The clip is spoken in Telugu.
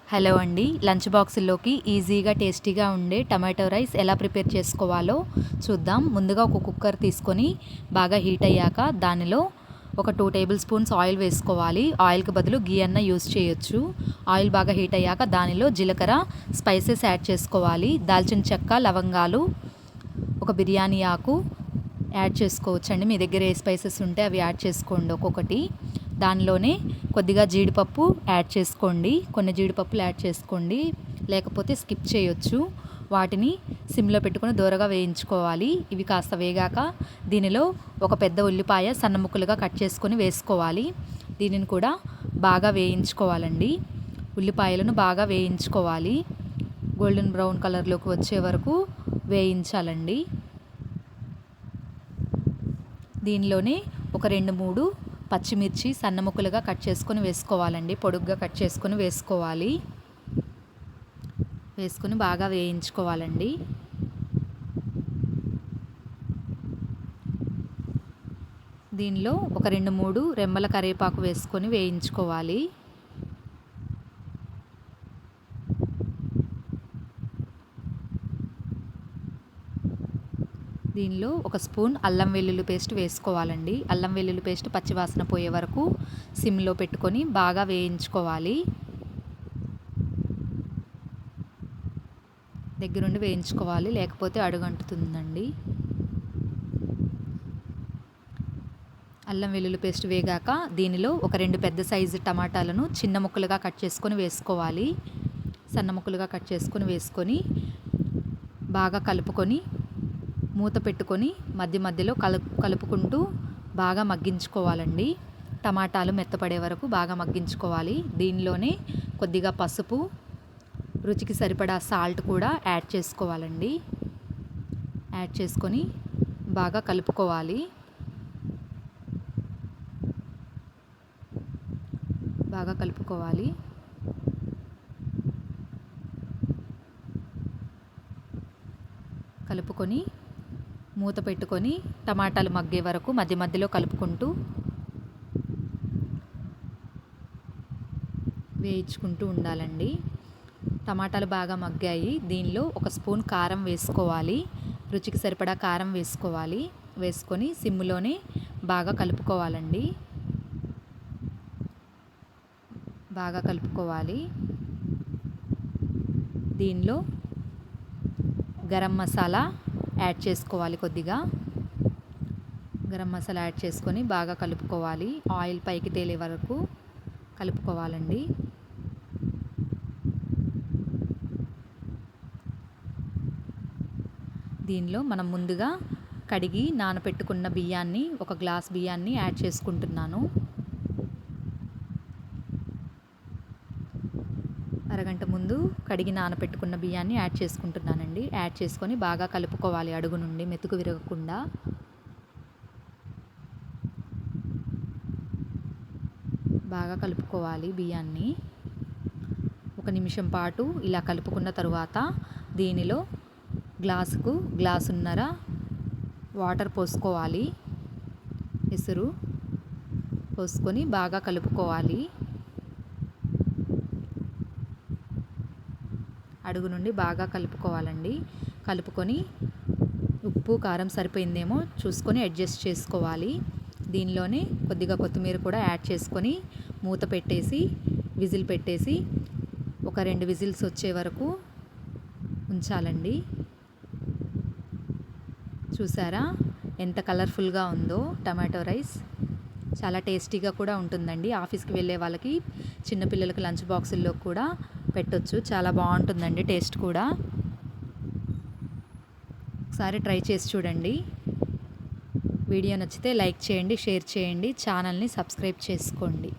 హలో అండి, లంచ్ బాక్సుల్లోకి ఈజీగా టేస్టీగా ఉండే టమాటో రైస్ ఎలా ప్రిపేర్ చేసుకోవాలో చూద్దాం. ముందుగా ఒక కుక్కర్ తీసుకొని బాగా హీట్ అయ్యాక దానిలో ఒక 2 టేబుల్ స్పూన్స్ ఆయిల్ వేసుకోవాలి. ఆయిల్కి బదులు గీ అన్న యూస్ చేయొచ్చు. ఆయిల్ బాగా హీట్ అయ్యాక దానిలో జీలకర్ర, స్పైసెస్ యాడ్ చేసుకోవాలి. దాల్చిన చెక్క, లవంగాలు, ఒక బిర్యానీ ఆకు యాడ్ చేసుకోవచ్చండి. మీ దగ్గర ఏ స్పైసెస్ ఉంటే అవి యాడ్ చేసుకోండి ఒక్కొక్కటి. దానిలోనే కొద్దిగా జీడిపప్పు యాడ్ చేసుకోండి. కొన్ని జీడిపప్పులు యాడ్ చేసుకోండి, లేకపోతే స్కిప్ చేయొచ్చు. వాటిని సిమ్లో పెట్టుకొని దూరగా వేయించుకోవాలి. ఇవి కాస్త వేగాక దీనిలో ఒక పెద్ద ఉల్లిపాయ సన్న ముక్కలుగా కట్ చేసుకొని వేసుకోవాలి. దీనిని కూడా బాగా వేయించుకోవాలండి. ఉల్లిపాయలను బాగా వేయించుకోవాలి. గోల్డెన్ బ్రౌన్ కలర్లోకి వచ్చే వరకు వేయించాలండి. దీనిలోనే ఒక 2-3 పచ్చిమిర్చి సన్న ముక్కలుగా కట్ చేసుకొని వేసుకోవాలండి. పొడుగ్గా కట్ చేసుకొని వేసుకోవాలి. వేసుకొని బాగా వేయించుకోవాలండి. దీనిలో ఒక 2-3 రెమ్మల కరివేపాకు వేసుకొని వేయించుకోవాలి. దీనిలో ఒక స్పూన్ అల్లం వెల్లుల్లి పేస్ట్ వేసుకోవాలండి. అల్లం వెల్లుల్లి పేస్ట్ పచ్చివాసన పోయే వరకు సిమ్లో పెట్టుకొని బాగా వేయించుకోవాలి. దగ్గరుండి వేయించుకోవాలి, లేకపోతే అడుగంటుతుందండి. అల్లం వెల్లుల్లి పేస్ట్ వేగాక దీనిలో ఒక 2 పెద్ద సైజు టమాటాలను చిన్న ముక్కలుగా కట్ చేసుకొని వేసుకోవాలి. సన్న ముక్కలుగా కట్ చేసుకొని వేసుకొని బాగా కలుపుకొని మూత పెట్టుకొని మధ్య మధ్యలో కలుపుకుంటూ బాగా మగ్గించుకోవాలండి. టమాటాలు మెత్తపడే వరకు బాగా మగ్గించుకోవాలి. దీనిలోనే కొద్దిగా పసుపు, రుచికి సరిపడా సాల్ట్ కూడా యాడ్ చేసుకోవాలండి. యాడ్ చేసుకొని బాగా కలుపుకోవాలి. బాగా కలుపుకోవాలి. కలుపుకొని మూత పెట్టుకొని టమాటాలు మగ్గే వరకు మధ్య మధ్యలో కలుపుకుంటూ వేయించుకుంటూ ఉండాలండి. టమాటాలు బాగా మగ్గాయి. దీనిలో ఒక స్పూన్ కారం వేసుకోవాలి. రుచికి సరిపడా కారం వేసుకోవాలి. వేసుకొని సిమ్లోనే బాగా కలుపుకోవాలండి. బాగా కలుపుకోవాలి. దీనిలో గరం మసాలా యాడ్ చేసుకోవాలి. కొద్దిగా గరం మసాలా యాడ్ చేసుకొని బాగా కలుపుకోవాలి. ఆయిల్ పైకి తేలే వరకు కలుపుకోవాలండి. దీనిలో మనం ముందుగా కడిగి నానపెట్టుకున్న బియ్యాన్ని, ఒక గ్లాస్ బియ్యాన్ని యాడ్ చేసుకుంటున్నాను. అరగంట ముందు కడిగి నానపెట్టుకున్న బియ్యాన్ని యాడ్ చేసుకుంటున్నానండి. యాడ్ చేసుకొని బాగా కలుపుకోవాలి. అడుగు నుండి మెతుకు విరగకుండా బాగా కలుపుకోవాలి బియ్యాన్ని. 1 నిమిషం పాటు ఇలా కలుపుకున్న తరువాత దీనిలో గ్లాసుకు గ్లాసున్నర వాటర్ పోసుకోవాలి. ఎసురు పోసుకొని బాగా కలుపుకోవాలి. అడుగు నుండి బాగా కలుపుకోవాలండి. కలుపుకొని ఉప్పు, కారం సరిపోయిందేమో చూసుకొని అడ్జస్ట్ చేసుకోవాలి. దీనిలోనే కొద్దిగా కొత్తిమీర కూడా యాడ్ చేసుకొని మూత పెట్టేసి విజిల్ పెట్టేసి ఒక 2 విజిల్స్ వచ్చే వరకు ఉంచాలండి. చూసారా ఎంత కలర్ఫుల్గా ఉందో టమాటో రైస్. చాలా టేస్టీగా కూడా ఉంటుందండి. ఆఫీస్కి వెళ్ళే వాళ్ళకి, చిన్నపిల్లలకి లంచ్ బాక్సుల్లో కూడా పెట్టొచ్చు. చాలా బాగుంటుందండి టేస్ట్ కూడా. ఒకసారి ట్రై చేసి చూడండి. వీడియో నచ్చితే లైక్ చేయండి, షేర్ చేయండి, ఛానల్ని సబ్స్క్రైబ్ చేసుకోండి.